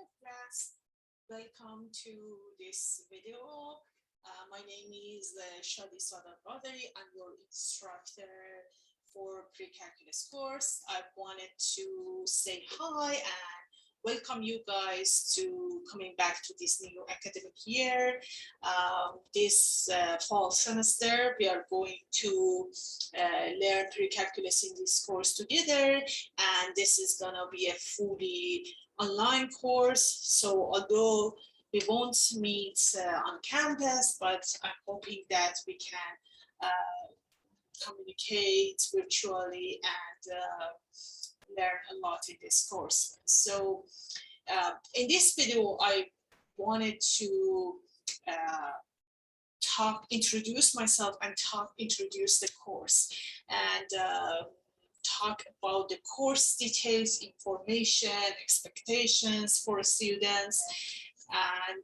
Hello class, welcome to this video. My name is Shadi Sadar-Badari. I'm your instructor for pre-calculus course. I wanted to say hi and welcome you guys to coming back to this new academic year. This fall semester, we are going to learn pre-calculus in this course together, and this is gonna be a fully online course. So although we won't meet on campus, but I'm hoping that we can communicate virtually and learn a lot in this course. So in this video, I wanted to introduce myself and introduce the course and talk about the course details, information, expectations for students, and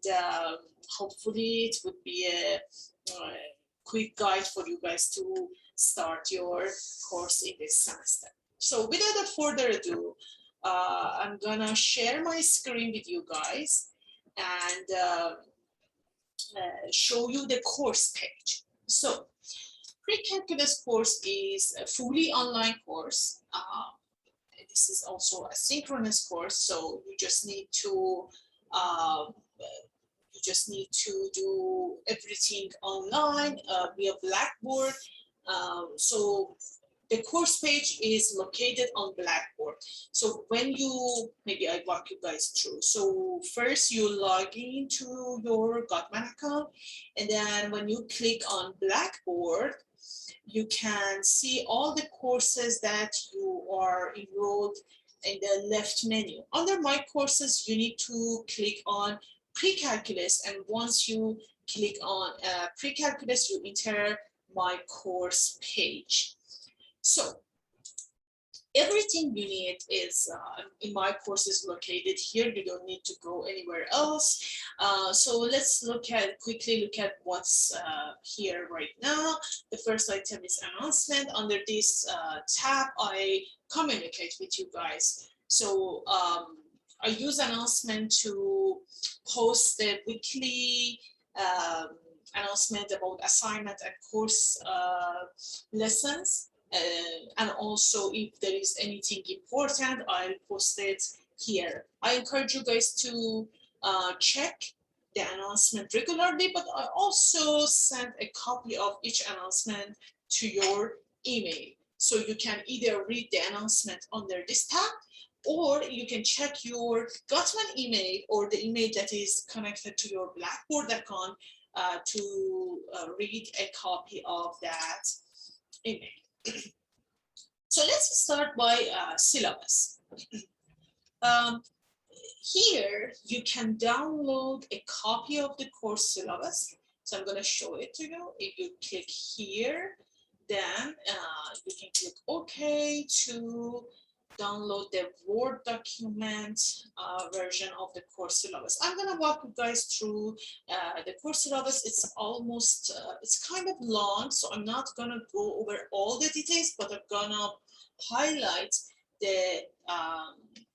hopefully it would be a quick guide for you guys to start your course in this semester. So without further ado, I'm gonna share my screen with you guys and show you the course page. So pre-calculus course is a fully online course. This is also a synchronous course, so you just need to do everything online via Blackboard. So the course page is located on Blackboard. So when you, maybe I walk you guys through. So first you log into your Gottman account, and then when you click on Blackboard, you can see all the courses that you are enrolled in the left menu. Under My Courses, you need to click on Pre-Calculus, and once you click on Pre-Calculus, you enter My Course page. So everything you need is in My Courses located here. You don't need to go anywhere else. So let's quickly look at what's here right now. The first item is announcement. Under this tab, I communicate with you guys. So I use announcement to post the weekly announcement about assignment and course lessons. And also if there is anything important, I'll post it here. I encourage you guys to check the announcement regularly, but I also send a copy of each announcement to your email. So you can either read the announcement under this tab, or you can check your Gottman email or the email that is connected to your Blackboard account to read a copy of that email. So let's start by syllabus. Here you can download a copy of the course syllabus. So I'm going to show it to you. If you click here, then you can click OK to download the Word document version of the course syllabus. I'm going to walk you guys through the course syllabus. It's almost, it's kind of long, so I'm not going to go over all the details, but I'm going to highlight the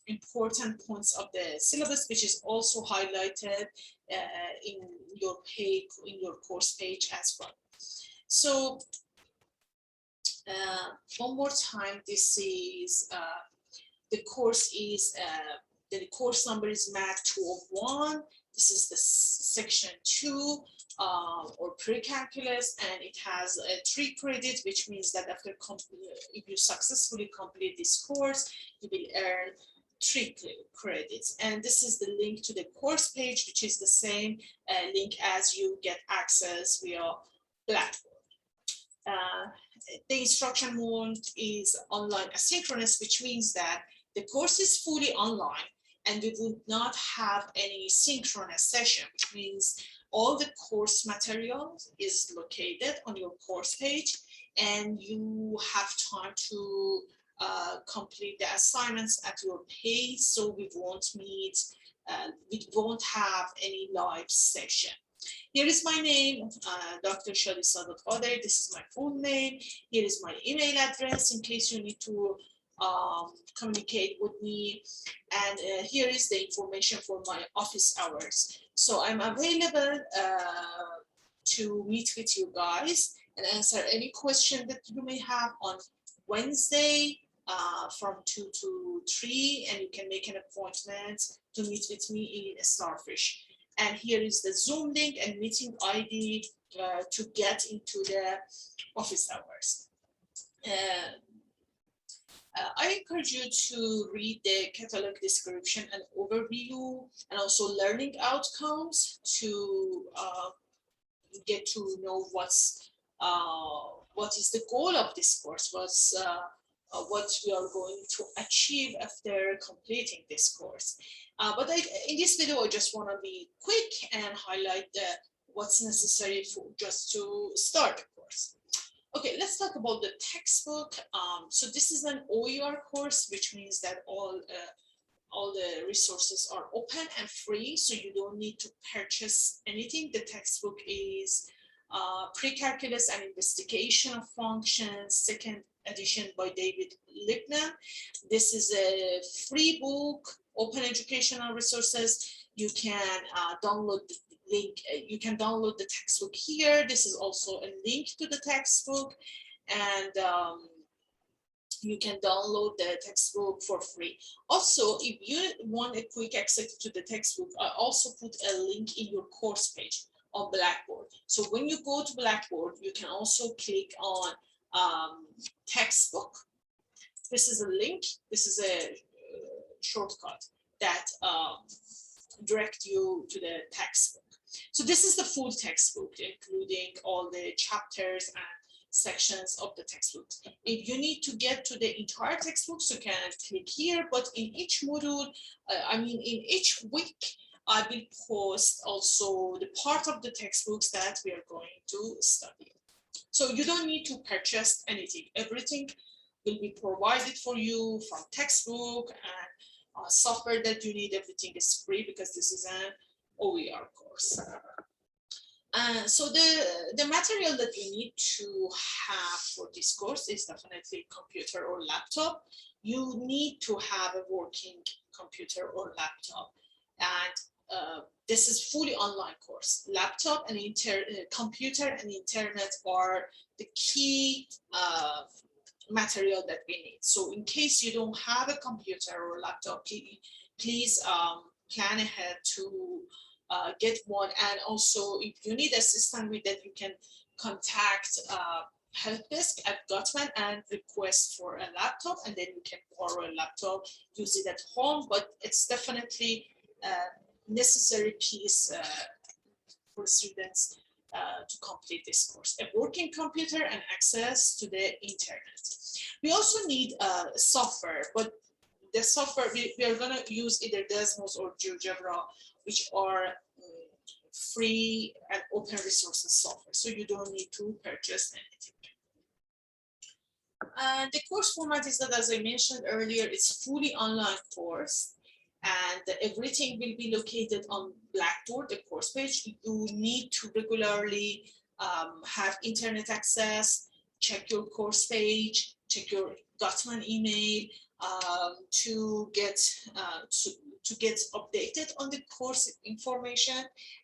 important points of the syllabus, which is also highlighted in your page, in your course page as well. So one more time, this is the course number is Math 201. This is the section 2 or pre-calculus, and it has 3 credits, which means that after if you successfully complete this course, you will earn 3 credits. And this is the link to the course page, which is the same link as you get access via Blackboard. The instruction mode is online asynchronous, which means that the course is fully online and we would not have any synchronous session, which means all the course material is located on your course page and you have time to complete the assignments at your pace, so we won't have any live session. Here is my name, Dr. Shadi Sadar-Badari. This is my full name. Here is my email address in case you need to communicate with me. And here is the information for my office hours. So I'm available to meet with you guys and answer any question that you may have on Wednesday from 2 to 3, and you can make an appointment to meet with me in Starfish. And here is the Zoom link and meeting ID to get into the office hours. I encourage you to read the catalog description and overview, and also learning outcomes to get to know what is the goal of this course, what we are going to achieve after completing this course. But in this video, I just want to be quick and highlight what's necessary for just to start the course. Okay, let's talk about the textbook. So this is an OER course, which means that all the resources are open and free, so you don't need to purchase anything. The textbook is Pre-Calculus and Investigation of Functions, second edition by David Lipman. This is a free book, open educational resources. You can download the link. You can download the textbook here. This is also a link to the textbook, and you can download the textbook for free. Also, if you want a quick access to the textbook, I also put a link in your course page on Blackboard. So when you go to Blackboard, you can also click on textbook. This is a link. This is a shortcut that direct you to the textbook. So this is the full textbook, including all the chapters and sections of the textbook. If you need to get to the entire textbook, you can click here, but in each module, in each week, I will post also the part of the textbooks that we are going to study. So you don't need to purchase anything. Everything will be provided for you from textbook and software that you need. Everything is free because this is an OER course. So the material that you need to have for this course is definitely computer or laptop. You need to have a working computer or laptop, and this is fully online course. Laptop and computer and internet are the key material that we need. So in case you don't have a computer or laptop, please plan ahead to get one. And also, if you need assistance with that, you can contact help desk at Gottman and request for a laptop, and then you can borrow a laptop, use it at home. But it's definitely a necessary piece for students to complete this course: a working computer and access to the internet. We also need software, but the software we are going to use either Desmos or GeoGebra, which are free and open resources software, so you don't need to purchase anything. And the course format is that, as I mentioned earlier, it's fully online course, and everything will be located on Blackboard, the course page. You need to regularly have internet access, check your course page, check your Gottman email to get updated on the course information,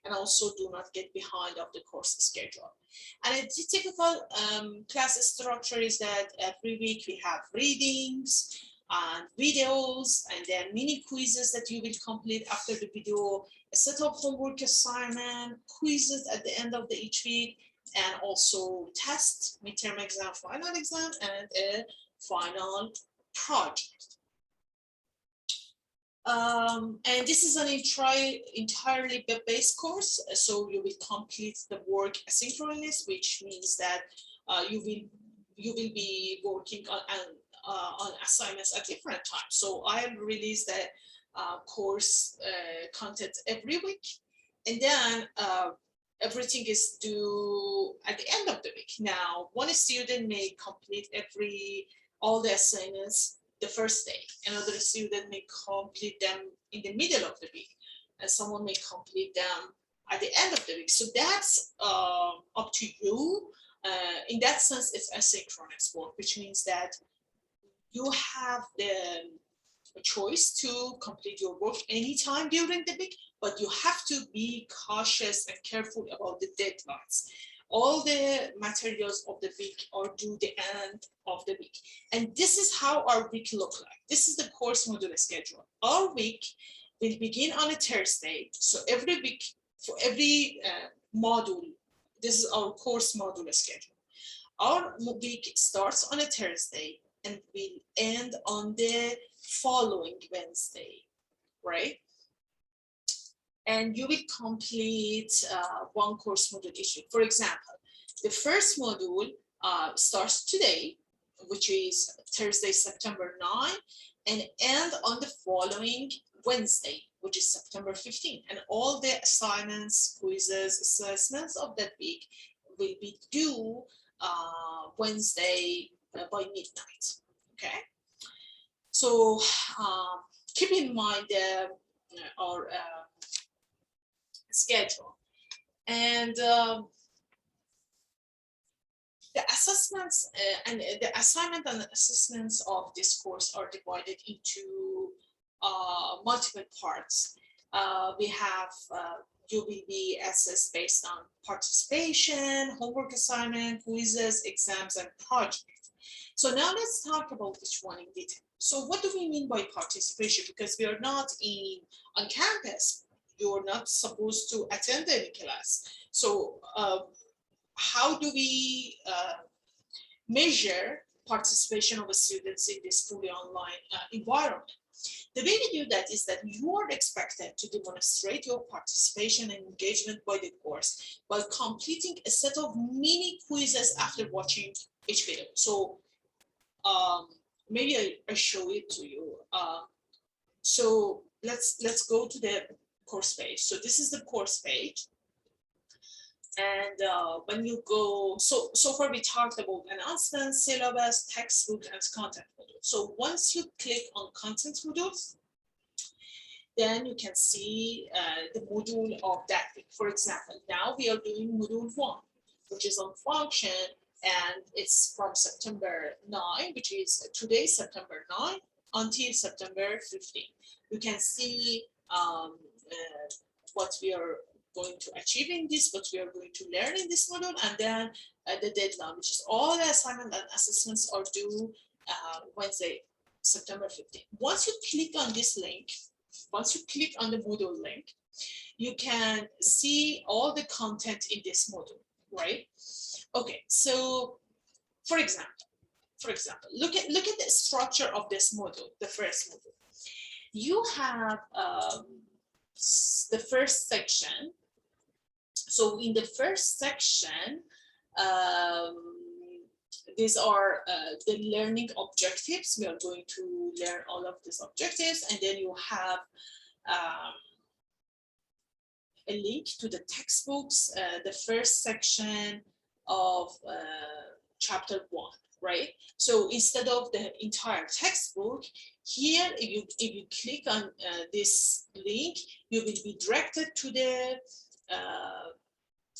and also do not get behind of the course schedule. And a typical class structure is that every week we have readings and videos, and then mini quizzes that you will complete after the video, a set of homework assignment, quizzes at the end of each week, and also tests, midterm exam, final exam, and a final project. And this is an entirely web-based course, so you will complete the work asynchronous, which means that you will be working on assignments at different times. So I'll release the course content every week, and then everything is due at the end of the week. Now, one student may complete all the assignments the first day. Another student may complete them in the middle of the week, and someone may complete them at the end of the week. So that's up to you. In that sense, it's asynchronous work, which means that you have the choice to complete your work anytime during the week, but you have to be cautious and careful about the deadlines. All the materials of the week are due the end of the week. And this is how our week look like. This is the course module schedule. Our week will begin on a Thursday. So every week, for every module, this is our course module schedule. Our week starts on a Thursday and will end on the following Wednesday, right? And you will complete one course module issue. For example, the first module starts today, which is Thursday, September 9, and end on the following Wednesday, which is September 15. And all the assignments, quizzes, assessments of that week will be due Wednesday by midnight, okay? So keep in mind our schedule. And the assessments and the assignment and assessments of this course are divided into multiple parts. We have you will be assessed based on participation, homework assignment, quizzes, exams, and projects. So now let's talk about each one in detail. So what do we mean by participation? Because we are not on campus. You're not supposed to attend any class. So how do we measure participation of students in this fully online environment? The way we do that is that you are expected to demonstrate your participation and engagement by the course by completing a set of mini quizzes after watching each video. So maybe I show it to you. So let's go to the course page. So this is the course page. And when you go, so far we talked about announcements, syllabus, textbook, and content modules. So once you click on content modules, then you can see the module of that week. For example, now we are doing module 1, which is on function, and it's from September 9, which is today, September 9, until September 15. You can see what we are going to achieve in this, what we are going to learn in this module, and then the deadline, which is all the assignment and assessments are due Wednesday, September 15. Once you click on this link, once you click on the module link, you can see all the content in this module, right? Okay, so for example, look at the structure of this module, the first module. You have the first section. So in the first section, these are the learning objectives. We are going to learn all of these objectives, and then you have a link to the textbooks, the first section of chapter 1, right? So instead of the entire textbook, here, if you click on this link, you will be directed to the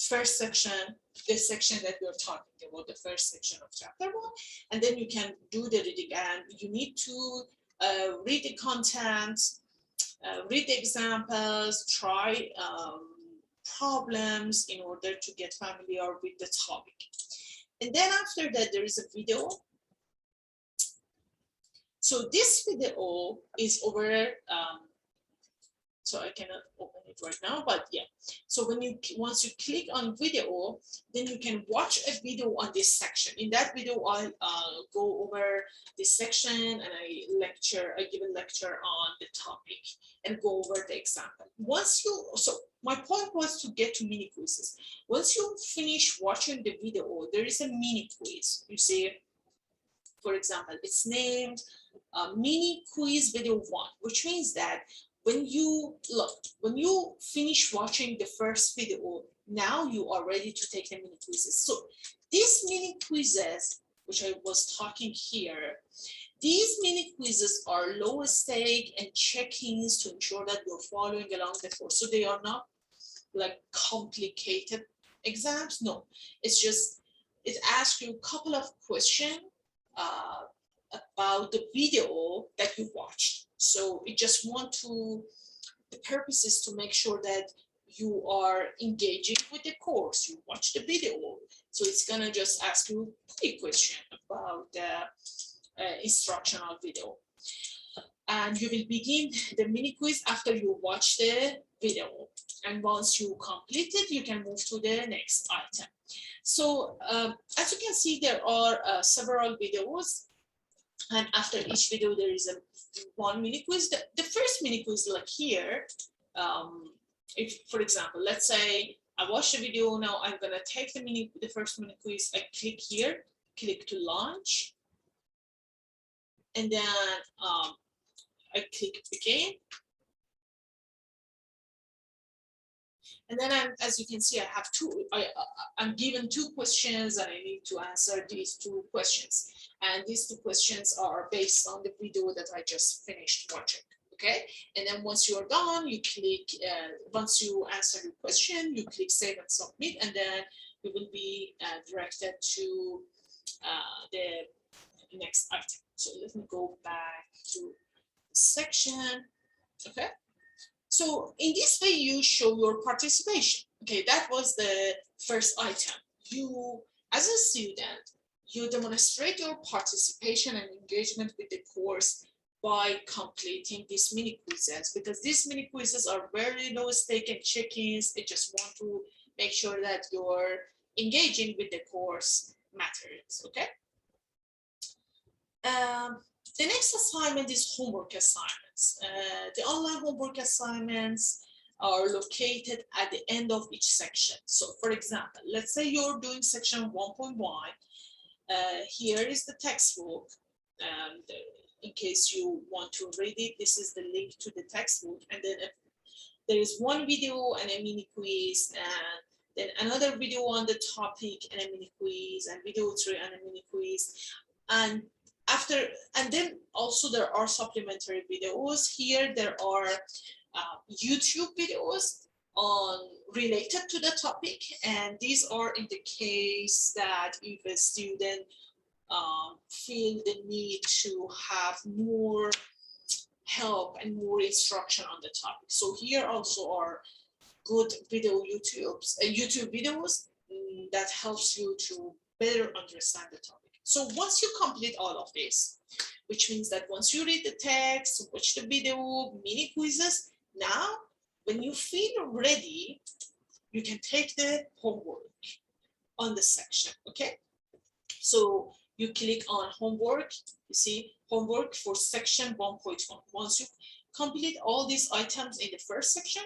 first section, the section that we're talking about, the first section of chapter 1, and then you can do the reading, and you need to read the content, read the examples, try problems in order to get familiar with the topic. And then after that, there is a video. So this video is over, so I cannot open it right now, but yeah. So once you click on video, then you can watch a video on this section. In that video, I'll go over this section and I give a lecture on the topic and go over the example. So my point was to get to mini quizzes. Once you finish watching the video, there is a mini quiz. You see, for example, it's named mini quiz video 1, which means that when you finish watching the first video, now you are ready to take the mini quizzes. So these mini quizzes, which I was talking here, these mini quizzes are low stake and check-ins to ensure that you're following along the course. So they are not like complicated exams. No, it's just, it asks you a couple of questions about the video that you watched. So it just want to, the purpose is to make sure that you are engaging with the course. You watch the video, so it's gonna just ask you a question about the instructional video. And you will begin the mini quiz after you watch the video. And once you complete it, you can move to the next item. So as you can see, there are several videos, and after each video there is one mini quiz. The first mini quiz, like here, if, for example, let's say I watch the video, now I'm gonna take the first mini quiz. I click here, click to launch, and then I click begin. And then as you can see, I have I'm given two questions and I need to answer these two questions. And these two questions are based on the video that I just finished watching, okay? And then once you're done, you click, once you answer your question, you click save and submit, and then you will be directed to the next item. So let me go back to the section, okay? So in this way, you show your participation. Okay, that was the first item. You, as a student, you demonstrate your participation and engagement with the course by completing these mini quizzes, because these mini quizzes are very low stake and check-ins. I just want to make sure that you're engaging with the course materials, okay? The next assignment is homework assignments. The online homework assignments are located at the end of each section. So for example, let's say you're doing section 1.1. Here is the textbook. In case you want to read it, this is the link to the textbook. And then there is one video and a mini quiz, and then another video on the topic and a mini quiz, and video 3 and a mini quiz. And then also there are supplementary videos. Here there are YouTube videos related to the topic, and these are in the case that if a student feel the need to have more help and more instruction on the topic. So here also are good YouTube videos that helps you to better understand the topic. So once you complete all of this, which means that once you read the text, watch the video, mini quizzes, now when you feel ready, you can take the homework on the section, okay? So you click on homework, you see homework for section 1.1. Once you complete all these items in the first section,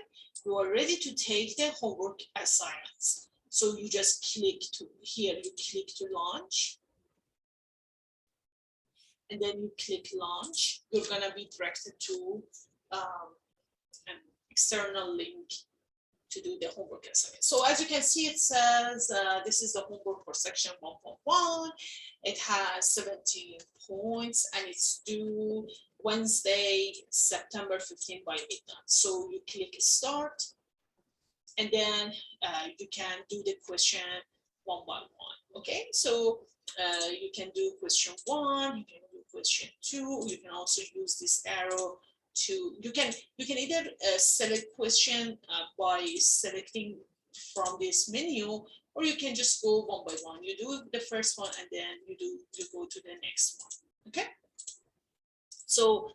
you are ready to take the homework assignments. So you just click to here, you click to launch. And then you click launch, you're gonna be directed to an external link to do the homework assignment. So as you can see, it says this is the homework for section 1.1. It has 17 points and it's due Wednesday, September 15 by midnight. So you click start, and then you can do the question one by one. Okay, so you can do question 1, you can do question 2. You can also use this arrow to, you can either select question by selecting from this menu, or you can just go one by one. You do the first one and then you go to the next one. Okay, so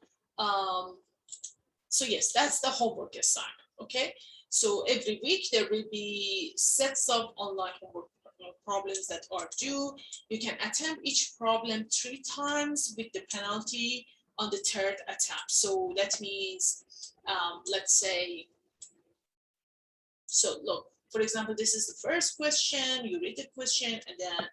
so yes, that's the homework assignment. Okay, so every week there will be sets of online homework problems that are due. You can attempt each problem 3 times with the penalty on the 3rd attempt. So that means, let's say, so look, for example, this is the first question, you read the question, and then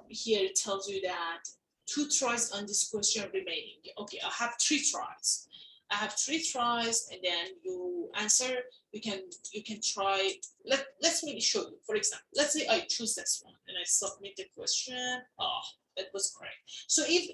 here it tells you that 2 tries on this question remaining. Okay, I have 3 tries. I have 3 tries, and then you answer. You can try. Let me show you. For example, let's say I choose this one and I submit the question. Oh, that was correct. So if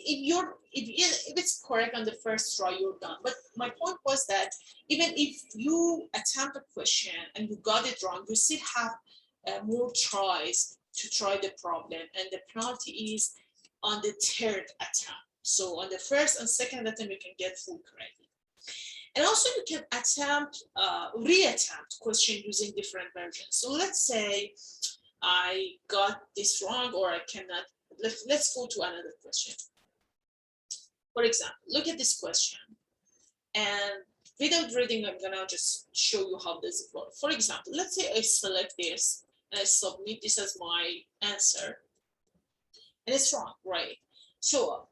it's correct on the first try, you're done. But my point was that even if you attempt a question and you got it wrong, you still have more tries to try the problem, and the penalty is on the 3rd attempt. So on the first and second attempt, you can get full credit. And also you can attempt, reattempt question using different versions. So let's say I got this wrong, or I cannot. Let's go to another question. For example, look at this question. And without reading, I'm gonna just show you how does it work. For example, let's say I select this and I submit this as my answer, and it's wrong, right? So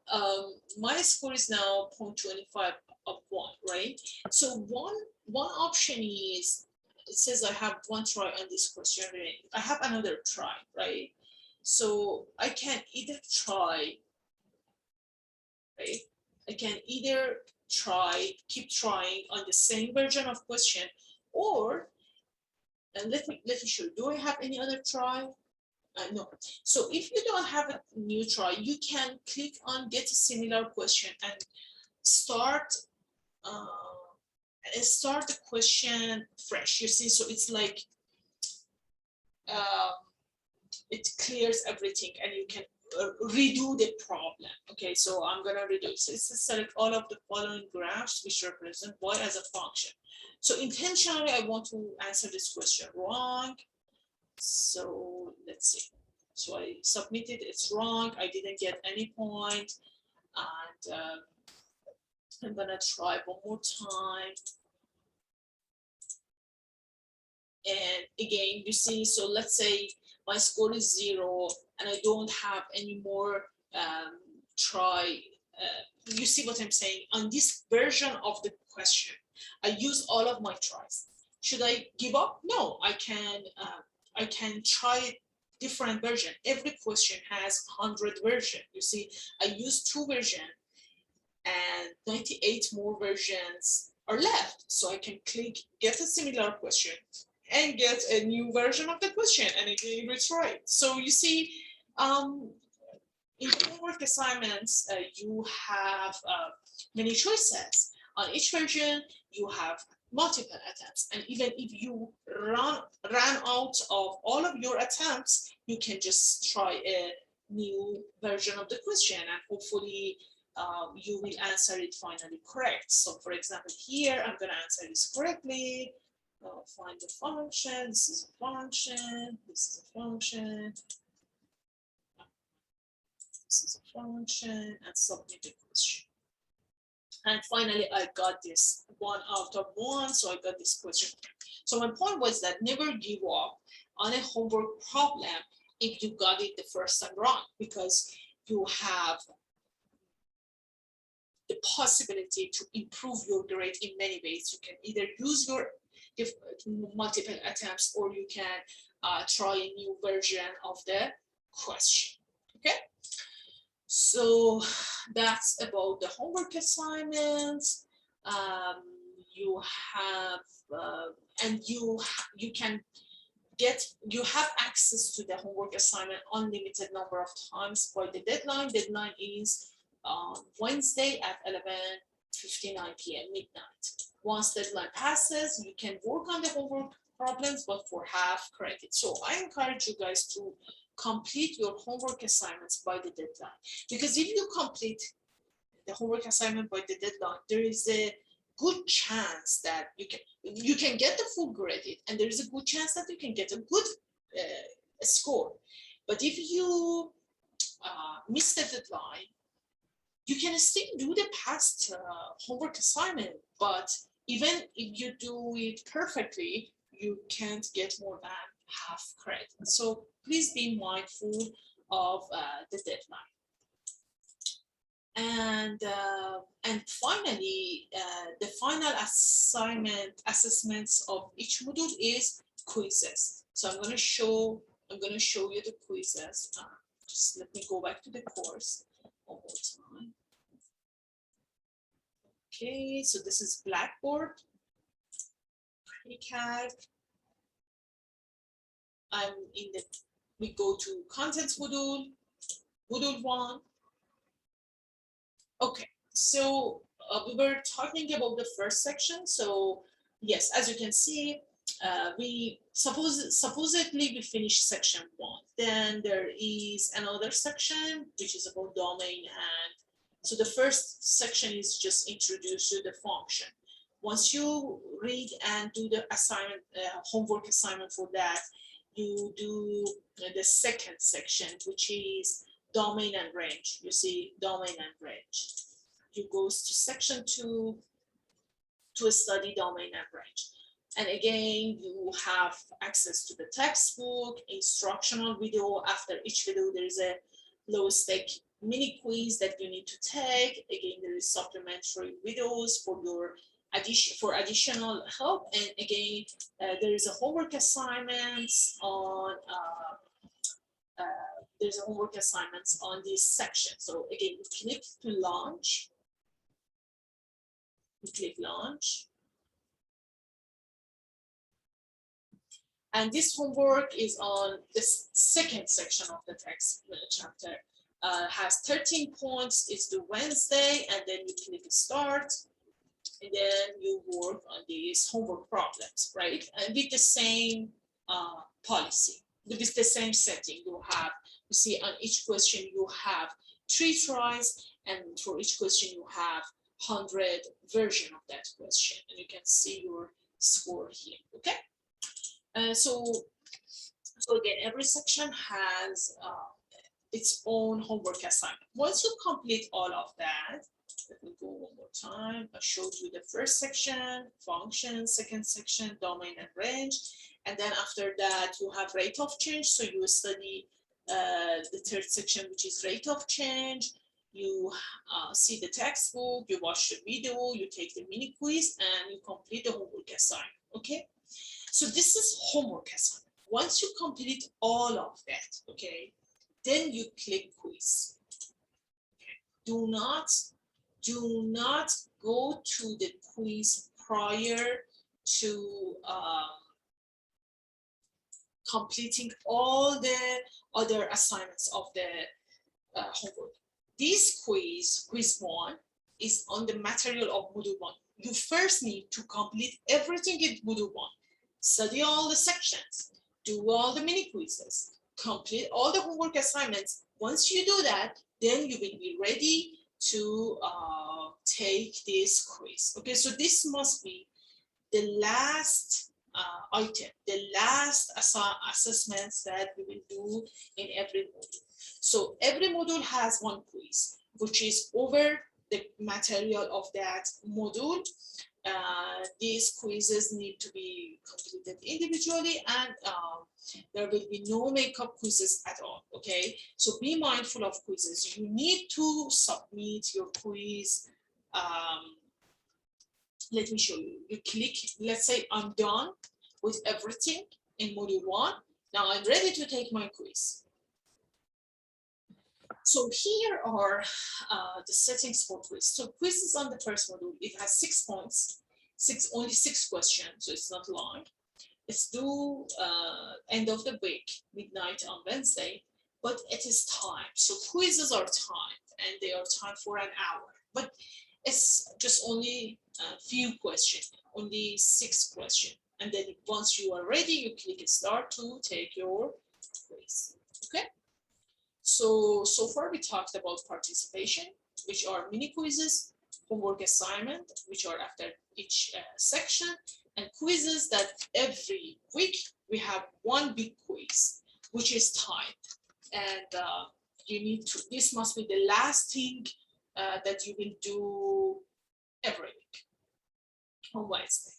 my score is now 0.25 of 1, right? So one option is, it says I have one try on this question, I have another try, right? So I can either try, right? I can either keep trying on the same version of question, or, and let me show you, do I have any other try? No. So if you don't have a new try, you can click on get a similar question and start the question fresh. You see, so it's like it clears everything, and you can redo the problem. Okay, so I'm gonna redo it. So it's select all of the following graphs which represent y as a function. So intentionally, I want to answer this question wrong. So let's see. So I submitted, it's wrong. I didn't get any point. And I'm gonna try one more time. And again, you see, so let's say my score is 0 and I don't have any more try. You see what I'm saying? On this version of the question, I use all of my tries. Should I give up? No, I can try different version. Every question has 100 version. You see, I use 2 versions and 98 more versions are left. So I can click get a similar question and get a new version of the question and again retry it. So you see, in homework assignments, you have many choices. On each version, you have multiple attempts. And even if you ran out of all of your attempts, you can just try a new version of the question and hopefully you will answer it finally correct. So for example, here, I'm gonna answer this correctly. Find the function, this is a function, this is a function. This is a function, and submit the question. And finally, I got this 1 out of 1, so I got this question. So my point was that never give up on a homework problem if you got it the first time wrong, because you have the possibility to improve your grade in many ways. You can either use your multiple attempts, or you can try a new version of the question. Okay. So that's about the homework assignments. You have and you can get, you have access to the homework assignment unlimited number of times by the deadline. Deadline is Wednesday at 11:59 p.m. midnight. Once deadline passes, you can work on the homework problems, but for half credit. So I encourage you guys to complete your homework assignments by the deadline, because if you complete the homework assignment by the deadline, there is a good chance that you can get the full credit, and there is a good chance that you can get a good score. But if you miss the deadline, you can still do the past homework assignment, but even if you do it perfectly, you can't get more than half credit. So please be mindful of the deadline. And finally, the final assessments of each module is quizzes. So I'm going to show you the quizzes. Just let me go back to the course one more time. Okay, so this is Blackboard, Precalc. I'm in the, we go to contents module, module 1. Okay, so we were talking about the first section. So yes, as you can see, we supposedly we finished section 1. Then there is another section which is about domain and So the first section is just introduce to the function. Once you read and do the assignment, homework assignment for that, you do the second section, which is domain and range. You see domain and range. You go to section 2 to study domain and range. And again, you have access to the textbook, instructional video. After each video, there is a low-stake mini quiz that you need to take. Again, there is supplementary videos for your additional help. And again, there is a homework assignments on this section. So again, you click to launch. You click launch. And this homework is on the second section of the text chapter. Has 13 points. It's due Wednesday, and then you click start, and then you work on these homework problems, right? And with the same policy, with the same setting, you see on each question you have 3 tries, and for each question you have 100 version of that question, and you can see your score here. Okay. So again, every section has its own homework assignment. Once you complete all of that, let me go one more time. I showed you the first section, function, second section, domain and range. And then after that, you have rate of change. So you study the third section, which is rate of change. You see the textbook, you watch the video, you take the mini quiz, and you complete the homework assignment. Okay. So this is homework assignment. Once you complete all of that, okay, then you click quiz. Okay. Do not go to the quiz prior to completing all the other assignments of the homework. This quiz 1, is on the material of Module 1. You first need to complete everything in Module 1. Study all the sections, do all the mini quizzes, complete all the homework assignments. Once you do that, then you will be ready to take this quiz. Okay, so this must be the last item, the last assessments that we will do in every module. So every module has one quiz, which is over the material of that module. These quizzes need to be completed individually, and there will be no makeup quizzes at all. Okay, so be mindful of quizzes. You need to submit your quiz. Let me show you. You click, let's say I'm done with everything in module 1. Now I'm ready to take my quiz. So here are the settings for quiz. So quiz is on the first module. It has 6 points, only 6 questions, so it's not long. It's due end of the week, midnight on Wednesday, but it is timed. So quizzes are timed, and they are timed for an hour. But it's just only a few questions, only 6 questions. And then once you are ready, you click start to take your quiz. Okay. So far we talked about participation, which are mini quizzes, homework assignment, which are after each section, and quizzes that every week we have one big quiz, which is timed. And you need to, this must be the last thing that you will do every week on Wednesday.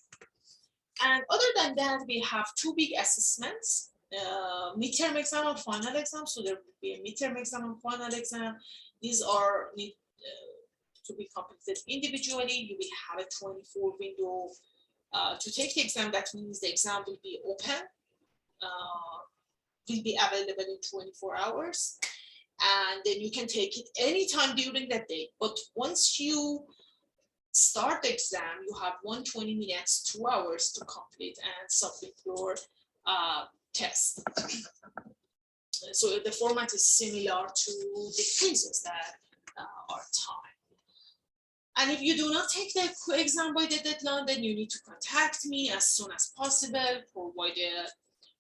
And other than that, we have 2 big assessments. Midterm exam and final exam. So there will be a midterm exam and final exam. These are need to be completed individually. You will have a 24 window to take the exam. That means the exam will be open, will be available in 24 hours. And then you can take it anytime during that day. But once you start the exam, you have 120 minutes, 2 hours to complete and submit your test. So the format is similar to the quizzes that are timed. And if you do not take the exam by the deadline, then you need to contact me as soon as possible, provide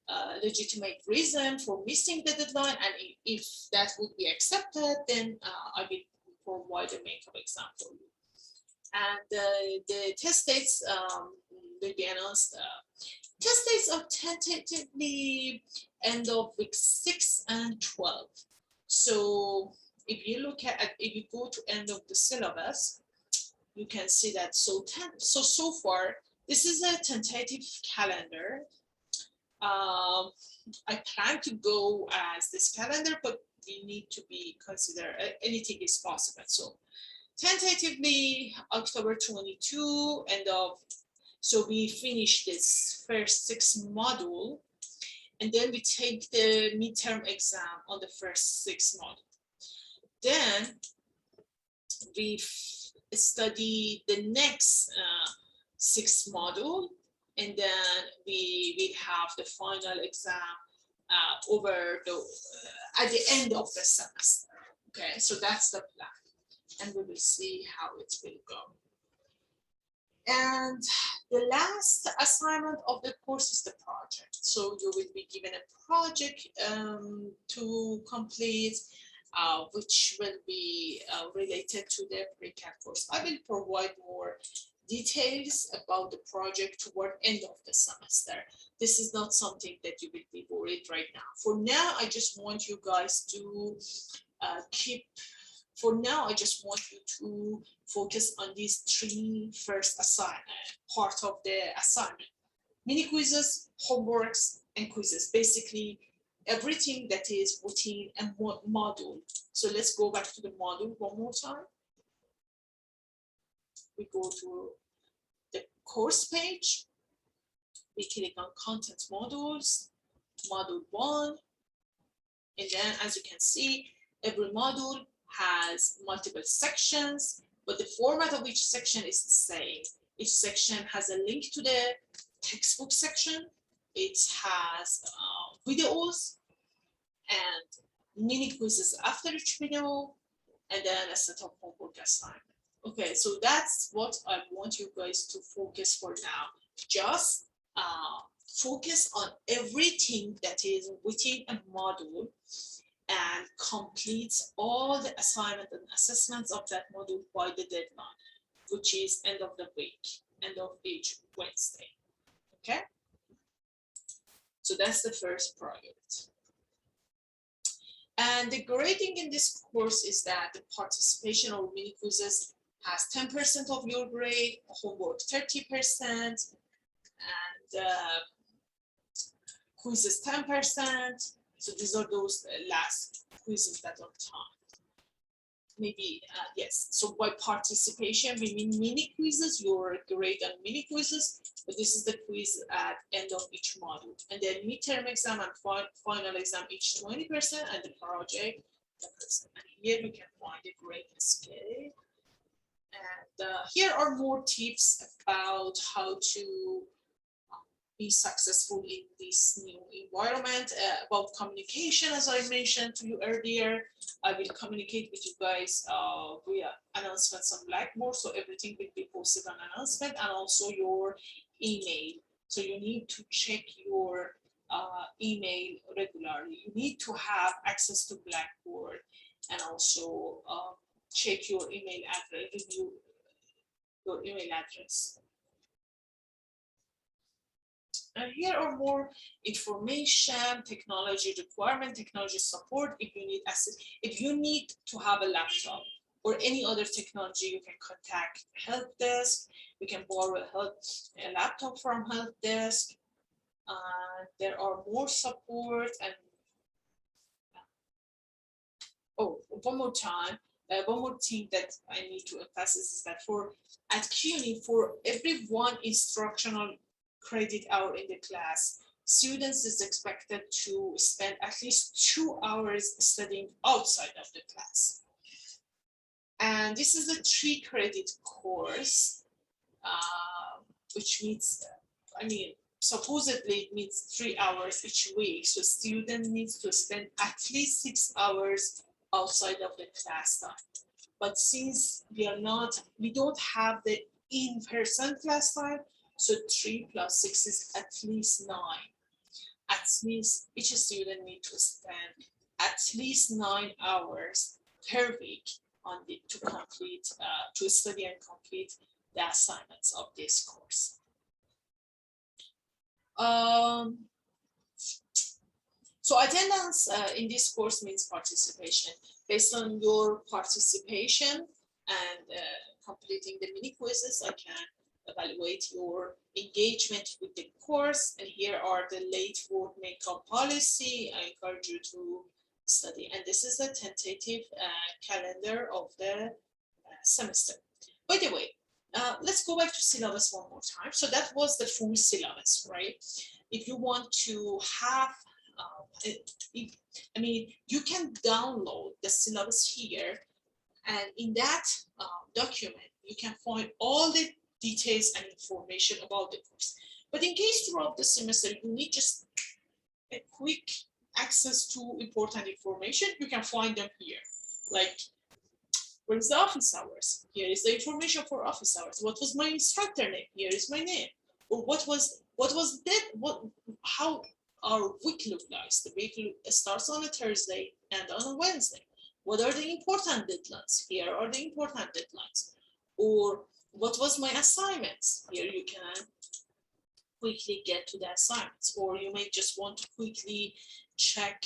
a legitimate reason for missing the deadline. And if that would be accepted, then I will provide a makeup exam for you. And the test dates will be announced. Test dates are tentatively end of week 6 and 12. So if you look at, if you go to end of the syllabus, you can see that. So far, this is a tentative calendar. I plan to go as this calendar, but we need to be considered, anything is possible. So tentatively October 22, end of, so we finish this first 6 module, and then we take the midterm exam on the first 6 module. Then we study the next 6 module, and then we will have the final exam over the at the end of the semester. Okay, so that's the plan, and we will see how it will go. And the last assignment of the course is the project. So you will be given a project to complete, which will be related to the pre-cal course. I will provide more details about the project toward end of the semester. This is not something that you will be worried right now. For now, I just want you guys to I just want you to focus on these 3 first part of the assignment: mini quizzes, homeworks, and quizzes. Basically, everything that is within a module. So let's go back to the module one more time. We go to the course page. We click on content modules, module 1. And then, as you can see, every module has multiple sections, but the format of each section is the same. Each section has a link to the textbook section. It has videos and mini quizzes after each video, and then a set of homework assignment. Okay, so that's what I want you guys to focus for now. Just focus on everything that is within a module and complete all the assignment and assessments of that module by the deadline, which is end of the week, end of each Wednesday. Okay? So that's the first project. And the grading in this course is that the participation or mini quizzes has 10% of your grade, homework 30%, and quizzes 10%. So these are those last quizzes that are timed. Maybe, yes. So by participation, we mean mini quizzes, your grade on mini quizzes, but this is the quiz at end of each module. And then midterm exam and final exam, each 20%, and the project 10%. And here we can find the grade scale. And here are more tips about how to be successful in this new environment. About communication, as I mentioned to you earlier, I will communicate with you guys via announcements on Blackboard, so everything will be posted on announcement, and also your email. So you need to check your email regularly. You need to have access to Blackboard, and also check your email address, review your email address. And here are more information, technology requirement, technology support. If you need access, if you need to have a laptop or any other technology, you can contact help desk. We can borrow a laptop from help desk. There are more support. And oh, one more thing that I need to emphasize is that at CUNY, for every 1 instructional credit hour in the class, students is expected to spend at least 2 hours studying outside of the class. And this is a 3 credit course, which means, supposedly it means 3 hours each week. So student needs to spend at least 6 hours outside of the class time. But since we don't have the in-person class time, so 3 plus 6 is at least 9. At least each student needs to spend at least 9 hours per week to complete, to study and complete the assignments of this course. So attendance in this course means participation. Based on your participation and completing the mini quizzes, I can evaluate your engagement with the course. And here are the late work makeup policy. I encourage you to study. And this is the tentative calendar of the semester. By the way, let's go back to syllabus one more time. So that was the full syllabus, right? If you want to have, you can download the syllabus here, and in that document, you can find all the details and information about the course. But in case throughout the semester, you need just a quick access to important information, you can find them here. Like, where is the office hours? Here is the information for office hours. What was my instructor name? Here is my name. Or how our week look like. The week starts on a Thursday and on a Wednesday. What are the important deadlines? Here are the important deadlines. Or what was my assignments? Here you can quickly get to the assignments, or you may just want to quickly check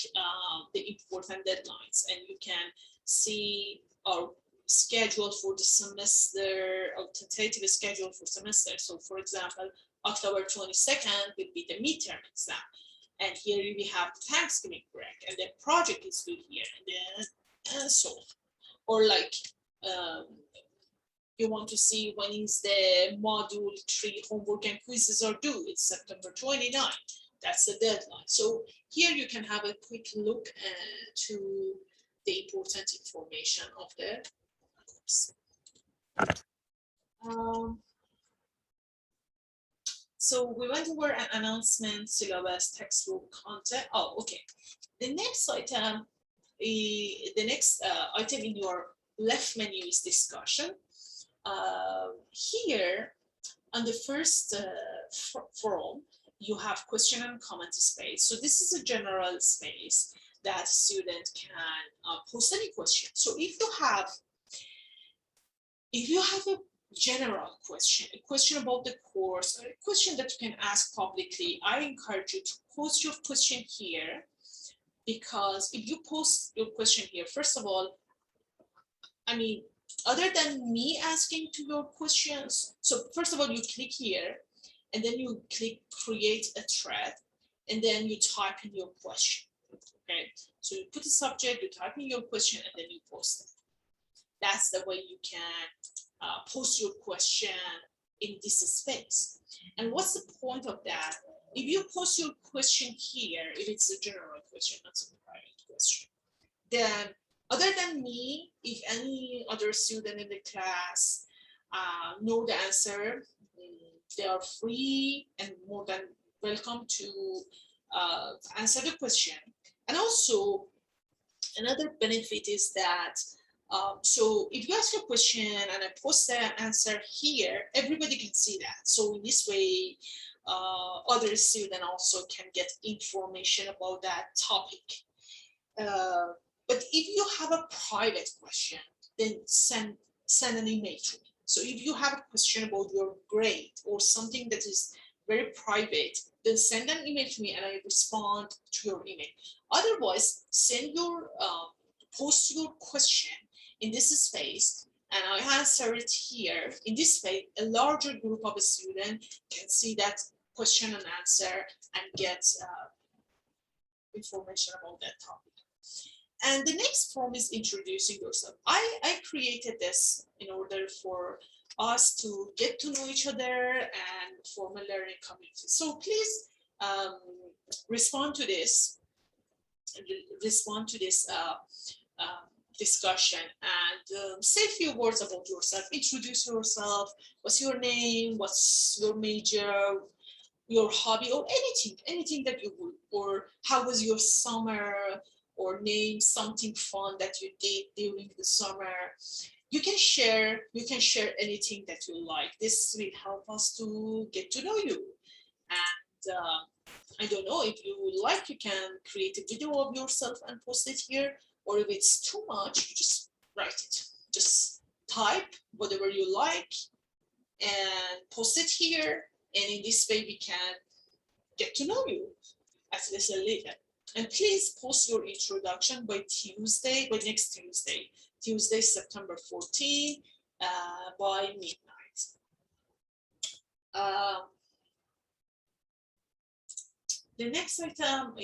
the important deadlines, and you can see our schedule for the semester, or tentative schedule for semester. So for example, October 22nd will be the midterm exam. And here we have the Thanksgiving break, and the project is due here, and then so on. Or like, you want to see when is the module 3 homework and quizzes are due. It's September 29th. That's the deadline. So here you can have a quick look to the important information of the course. So we went over an announcement, syllabus, textbook, content. Oh, okay. The next item, item in your left menu is discussion. Here on the first forum, you have question and comment space. So this is a general space that student can post any question. So if you have a general question, a question about the course, or a question that you can ask publicly, I encourage you to post your question here, because if you post your question here, first of all, other than me asking to your questions, so first of all, you click here, and then you click create a thread, and then you type in your question, okay? So you put a subject, you type in your question, and then you post it. That's the way you can post your question in this space. And what's the point of that? If you post your question here, if it's a general question, not a private question, then other than me, if any other student in the class know the answer, they are free and more than welcome to answer the question. And also, another benefit is that, so if you ask a question and I post the answer here, everybody can see that. So in this way, other students also can get information about that topic. But if you have a private question, then send an email to me. So if you have a question about your grade or something that is very private, then send an email to me and I respond to your email. Otherwise, post your question in this space and I answer it here. In this way, a larger group of students can see that question and answer and get information about that topic. And the next form is introducing yourself. I created this in order for us to get to know each other and form a learning community. So please respond to this discussion and say a few words about yourself. Introduce yourself. What's your name? What's your major? Your hobby, or anything that you would, or how was your summer, or name something fun that you did during the summer. You can share anything that you like. This will help us to get to know you. And I don't know, if you would like, you can create a video of yourself and post it here, or if it's too much, you just write it. just type whatever you like and post it here. And in this way, we can get to know you at lesson later. And please post your introduction by Tuesday, by next Tuesday, September 14, by midnight. The next item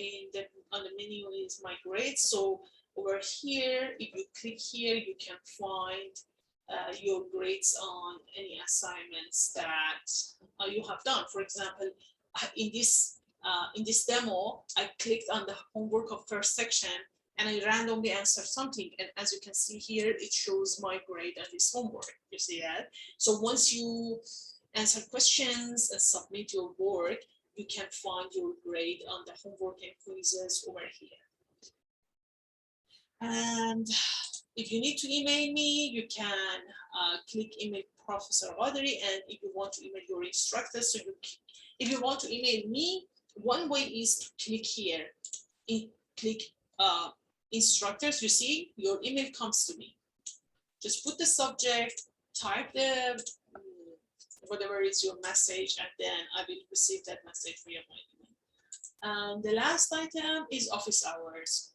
on the menu is my grades. So over here, if you click here, you can find your grades on any assignments that you have done. For example, in this demo, I clicked on the homework of first section and I randomly answered something. And as you can see here, it shows my grade on this homework. You see that? So once you answer questions and submit your work, you can find your grade on the homework and quizzes over here. And if you need to email me, you can click email Professor Qadri, and if you want to email your instructor, if you want to email me, one way is to click here, click instructors. You see, your email comes to me. Just put the subject, type the whatever is your message, and then I will receive that message via my email. And the last item is office hours.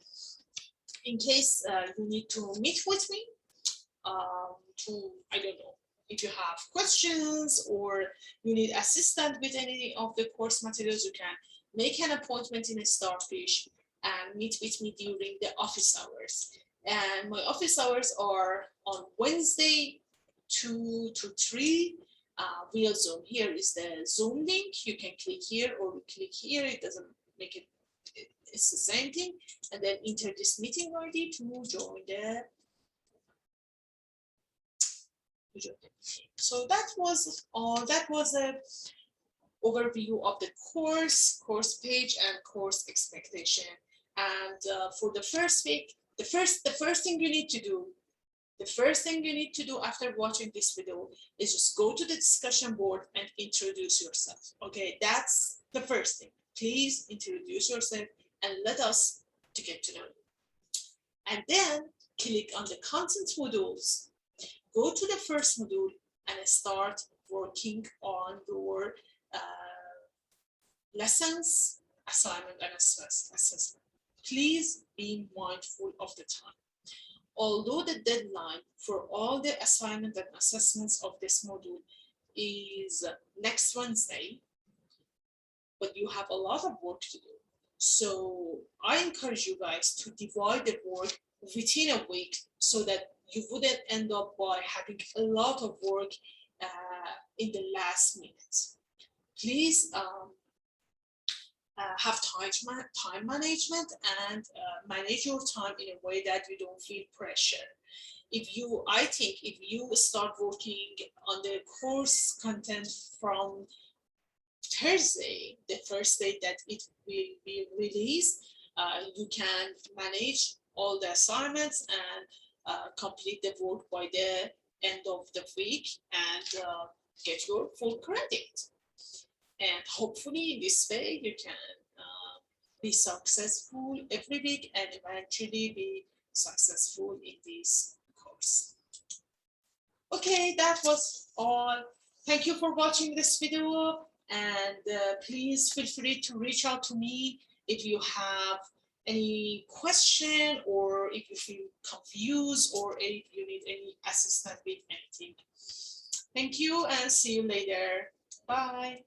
In case you need to meet with me, I don't know, if you have questions or you need assistance with any of the course materials, you can make an appointment in a Starfish and meet with me during the office hours. And my office hours are on Wednesday 2 to 3 via Zoom. Here is the Zoom link. You can click here or click here. It doesn't make it, it's the same thing. And then enter this meeting ID to join the. So that was all. That was a overview of the course page and course expectation. And for the first week, the first thing you need to do. The first thing you need to do after watching this video is just go to the discussion board and introduce yourself. Okay, that's the first thing. Please introduce yourself and let us to get to know you. And then click on the content modules. Go to the first module and start working on your lessons, assignment, and assessment. Please be mindful of the time. Although the deadline for all the assignment and assessments of this module is next Wednesday, but you have a lot of work to do. So I encourage you guys to divide the work within a week so that you wouldn't end up by having a lot of work in the last minute. Please have time management and manage your time in a way that you don't feel pressure. I think if you start working on the course content from Thursday, the first day that it will be released, you can manage all the assignments and complete the work by the end of the week and get your full credit. And hopefully in this way you can be successful every week and eventually be successful in this course. Okay, that was all. Thank you for watching this video, and please feel free to reach out to me if you have any question or if you feel confused or if you need any assistance with anything. Thank you and see you later. Bye.